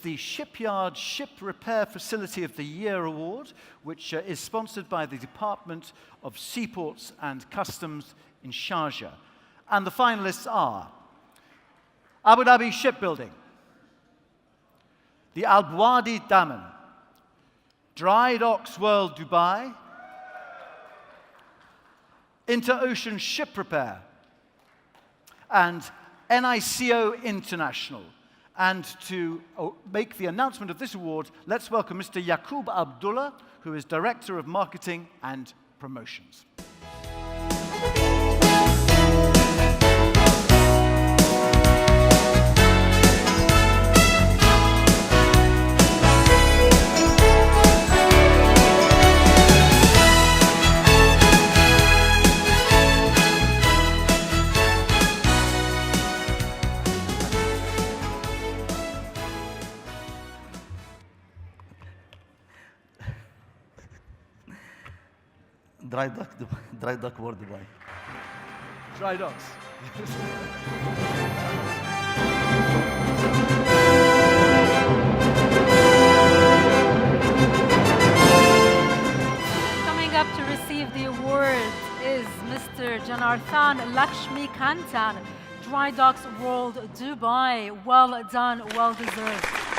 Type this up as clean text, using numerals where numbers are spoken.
the Shipyard Ship Repair Facility of the Year Award, which is sponsored by the Department of Seaports and Customs in Sharjah. And the finalists are Abu Dhabi Shipbuilding, the Al Buadi Daman, Drydocks World Dubai, Inter-Ocean Ship Repair, and NICO International. And to make the announcement of this award, let's welcome Mr. Yaquob Abdulla, who is Director of Marketing and Promotions. Drydocks World Dubai. Drydocks. Coming up to receive the award is Mr. Janarthanan Lakshmi Kanthan, Drydocks World Dubai. Well done, well deserved.